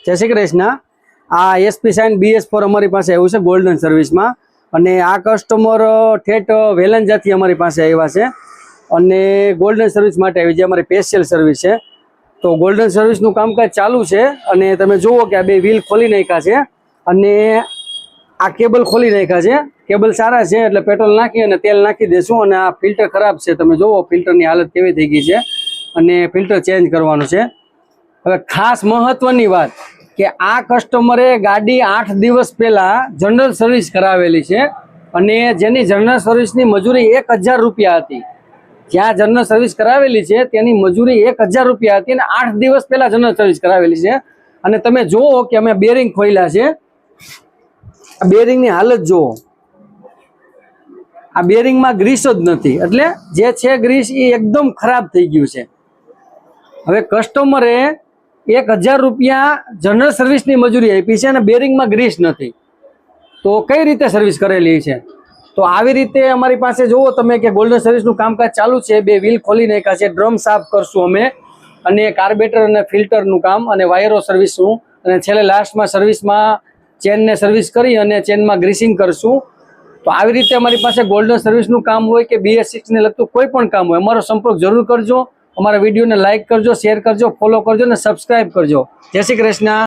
જય શ્રી કૃષ્ણ। આ SP sign BS4 અમારી પાસે આવ્યું છે ગોલ્ડન સર્વિસમાં, અને આ કસ્ટમર ઠેઠ વેલંજાથી અમારી પાસે આવ્યા છે અને ગોલ્ડન સર્વિસ માટે આવી, જે અમારી સ્પેશિયલ સર્વિસ છે। તો ગોલ્ડન સર્વિસનું કામકાજ ચાલુ છે અને તમે જુઓ કે આ બે વ્હીલ ખોલી નાખ્યા છે અને આ કેબલ ખોલી નાખ્યા છે। કેબલ સારા છે એટલે પેટ્રોલ નાખી અને તેલ નાખી દેશું। અને આ ફિલ્ટર ખરાબ છે, તમે જુઓ ફિલ્ટરની હાલત કેવી થઈ ગઈ છે અને ફિલ્ટર ચેન્જ કરવાનું છે। હવે ખાસ મહત્વની વાત કે આ કસ્ટમરે ગાડી 8 દિવસ પહેલા જનરલ સર્વિસ કરાવેલી છે અને જેની જનરલ સર્વિસની મજૂરી 1000 રૂપિયા હતી। જ્યાં જનરલ સર્વિસ કરાવેલી છે તેની મજૂરી 1000 રૂપિયા હતી અને 8 દિવસ પહેલા જનરલ સર્વિસ કરાવેલી છે। અને તમે જુઓ કે અમે બેરિંગ ખોલ્યા છે, આ બેરિંગની હાલત જુઓ, આ બેરિંગમાં ગ્રીસ જ નથી, એટલે જે છે ગ્રીસ એ એકદમ ખરાબ થઈ ગયું છે। હવે કસ્ટમરે 1000 રૂપિયા જનરલ સર્વિસની મજૂરી આપી છે અને બેરિંગમાં ગ્રીસ નથી, તો કઈ રીતે સર્વિસ કરેલી છે? તો આવી રીતે અમારી પાસે જુઓ તમે કે ગોલ્ડન સર્વિસનું કામકાજ ચાલુ છે। બે વ્હીલ ખોલી નાખ્યા છે, ડ્રમ સાફ કરશું અમે, અને કાર્બેટર અને ફિલ્ટરનું કામ અને વાયરો સર્વિસનું, અને છેલ્લે લાસ્ટમાં સર્વિસમાં ચેનને સર્વિસ કરી અને ચેનમાં ગ્રીસિંગ કરશું। તો આવી રીતે અમારી પાસે ગોલ્ડન સર્વિસનું કામ હોય કે BS6 ને લગતું કોઈ પણ કામ હોય, અમારો સંપર્ક જરૂર કરજો। અમારા વિડીયોને લાઇક કરજો, શેર કરજો, ફોલો કરજો અને સબસ્ક્રાઇબ કરજો। જય શ્રી કૃષ્ણ।